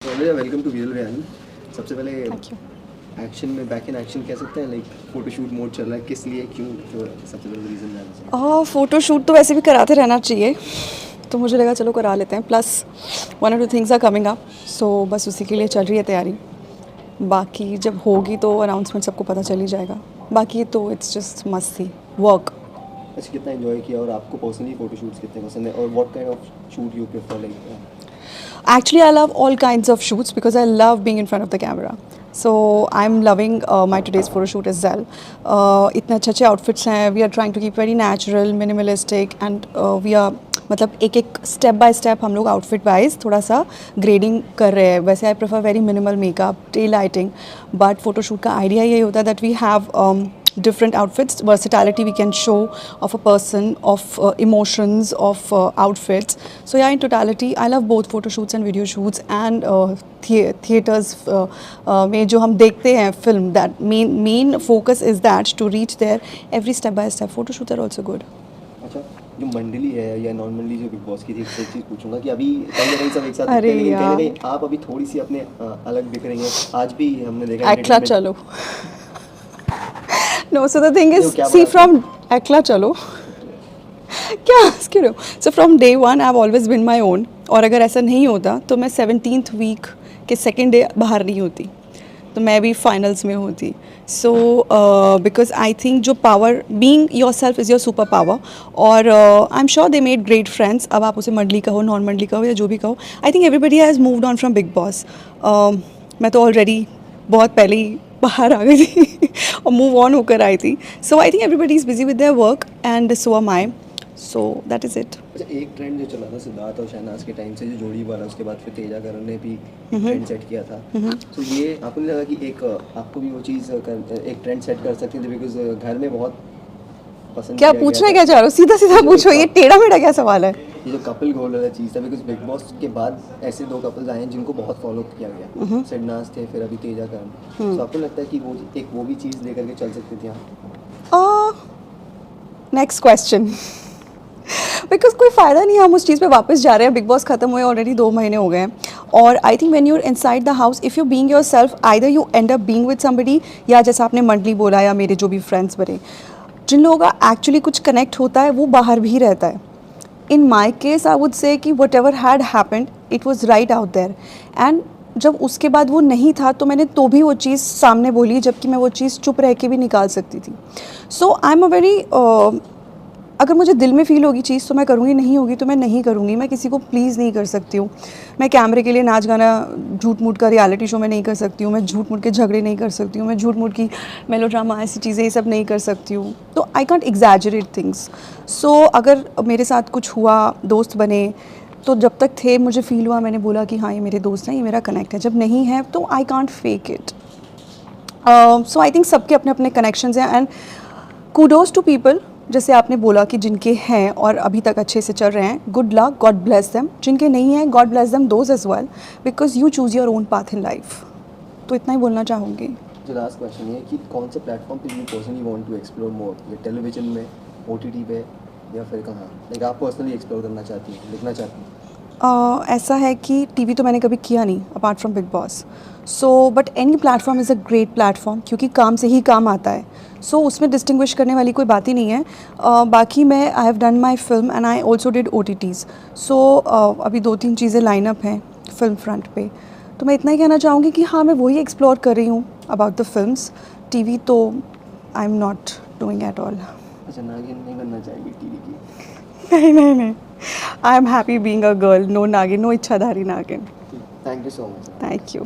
Sonia, welcome to वीरल रियानी। सबसे पहले थैंक यू। एक्शन में बैक इन एक्शन कह सकते हैं, लाइक फोटोशूट मोड चल रहा है, किस लिए, क्यों, तो सबसे पहले रीज़न जानना चाहिए। फ़ोटो शूट तो वैसे भी कराते रहना चाहिए, तो मुझे लगा चलो करा लेते हैं। Plus 1 or 2 things are coming up, so बस उसी के लिए चल रही है तैयारी। बाकी जब होगी तो अनाउंसमेंट सबको पता चल ही जाएगा। बाकी तो इट्स जस्ट मस्ती वर्क। अच्छा, कितना एंजॉय किया और आपको पर्सनली फोटोशूट्स कितने पसंद है और what kind of shoot you prefer, like? Actually, I love all kinds of shoots because I love being in front of the camera. So I'm loving my today's photo shoot as well. इतने अच्छे अच्छे outfits हैं. We are trying to keep very natural, minimalistic, and we are मतलब एक एक step by step हम लोग outfit wise थोड़ा सा ग्रेडिंग कर रहे हैं. वैसे I prefer very minimal makeup, day lighting, but photoshoot का आइडिया यही होता है that we have different outfits, versatility we can show of a person, of emotions, of outfits. So yeah, in totality I love both photo shoots and video shoots and theaters में जो हम देखते हैं film, that main focus is that to reach there every step by step. Photo shoots are also good. अच्छा, जो मंडली है या नॉन मंडली जो बिग बॉस की थी, एक चीज़ पूछूंगा कि अभी कहीं ना कहीं सब एक साथ अरे दिखते हैं, लेकिन कहीं ना यार। कहीं आप अभी थोड़ी सी अपने अलग दिख रही हैं। आज भी हमने देखा Akla entertainment- chalo. No, so the thing क्यों, is, क्या see बोला from Akla chalo. क्या हंस क्यों रहे हो? So from day one I have always been my own. और अगर ऐसा नहीं होता तो मैं 17th वीक के सेकेंड डे बाहर नहीं होती, तो मैं भी फाइनल्स में होती. सो बिकॉज आई थिंक जो power, being yourself is your superpower. और I am sure they made great friends. अब आप उसे मंडली कहो, नॉन मंडली कहो, या जो भी कहो, आई think everybody has moved on from big boss. मैं तो ऑलरेडी बहुत पहले ही बाहर आ गई थी और मूव ऑन होकर आई थी. So I think everybody is busy with their work and so am I. So that is it. अच्छा, एक ट्रेंड जो चला था सिद्धार्थ और शहनाज के टाइम से, जो जोड़ी वाला, उसके बाद फिर तेजा करण ने भी ट्रेंड सेट किया था. तो ये आपको नहीं लगा कि एक आपको भी वो चीज़ एक ट्रेंड सेट कर सकती थी, बिकॉज घर में बहुत पसंद क्या किया पूछना गया क्या था. चाह रहे हो? सीधा सीधा पूछो, ये टेढ़ा मेढ़ा क्या सवाल है? ये जो कपल गोल वाला चीज़ था, बिकॉज बिग बॉस के बाद ऐसे दो कपल्स आए हैं जिनको बहुत फॉलो किया गया. सिद्धार्थ थे, फिर अभी तेजा करण. तो आपको लगता है कि वो भी चीज़ लेकर के चल सकती थी आप? Next question. बिकॉज कोई फ़ायदा नहीं है, हम उस चीज़ पे वापस जा रहे हैं. बिग बॉस खत्म हुए ऑलरेडी 2 महीने हो गए हैं. और I think when you are inside the house, if you being yourself, either you end up being with somebody, या जैसा आपने मंडली बोला या मेरे जो भी फ्रेंड्स बने, जिन लोगों का एक्चुअली कुछ कनेक्ट होता है वो बाहर भी रहता है. इन my case I would say कि whatever had happened it was right out there. And जब उसके बाद वो नहीं था तो मैंने तो भी वो चीज़ सामने बोली, जबकि मैं वो चीज़ चुप रह के भी निकाल सकती थी. So I am a very, अगर मुझे दिल में फ़ील होगी चीज़ तो मैं करूँगी, नहीं होगी तो मैं नहीं करूँगी. मैं किसी को प्लीज़ नहीं कर सकती हूँ. मैं कैमरे के लिए नाच गाना, झूठ मूठ का रियलिटी शो में नहीं कर सकती हूँ. मैं झूठ मूठ के झगड़े नहीं कर सकती हूँ. मैं झूठ मूठ की मेलोड्रामा, ऐसी चीज़ें ये सब नहीं कर सकती हूँ. तो आई कांट एग्जैजरेट थिंग्स. सो अगर मेरे साथ कुछ हुआ, दोस्त बने, तो जब तक थे मुझे फ़ील हुआ, मैंने बोला कि हाँ ये मेरे दोस्त हैं, ये मेरा कनेक्ट है. जब नहीं है तो I can't fake it. So I think सबके अपने अपने कनेक्शंस हैं. एंड कूडोज टू पीपल, जैसे आपने बोला कि जिनके हैं और अभी तक अच्छे से चल रहे हैं, good luck, God bless them. जिनके नहीं हैं, God bless them those as well, because you choose your own path in life. तो इतना ही बोलना चाहूँगी. जो लास्ट क्वेश्चन है कि कौन से प्लेटफॉर्म पे you personally want to explore more, ये टेलीविजन में, ओटीटी पे, या फिर कहाँ, लाइक आप पर्सनली एक्सप्लोर करना चाहती हैं, लिखना चाहती हैं? ऐसा है कि टीवी तो मैंने कभी किया नहीं apart from big boss. So but any platform is a great platform, क्योंकि काम से ही काम आता है. सो उसमें डिस्टिंग्विश करने वाली कोई बात ही नहीं है. बाकी मैं I have done my film and I also did OTTs. सो अभी 2-3 चीज़ें लाइनअप हैं फिल्म फ्रंट पे. तो मैं इतना ही कहना चाहूँगी कि हाँ, मैं वही एक्सप्लोर कर रही हूँ अबाउट द फिल्म्स. टीवी तो I am not doing at all. अच्छा, नागिन नहीं बनना चाहिए टीवी की? नहीं. I am happy being a girl. No नागिन, नो इच्छाधारी नागिन. Thank you so much. Thank you.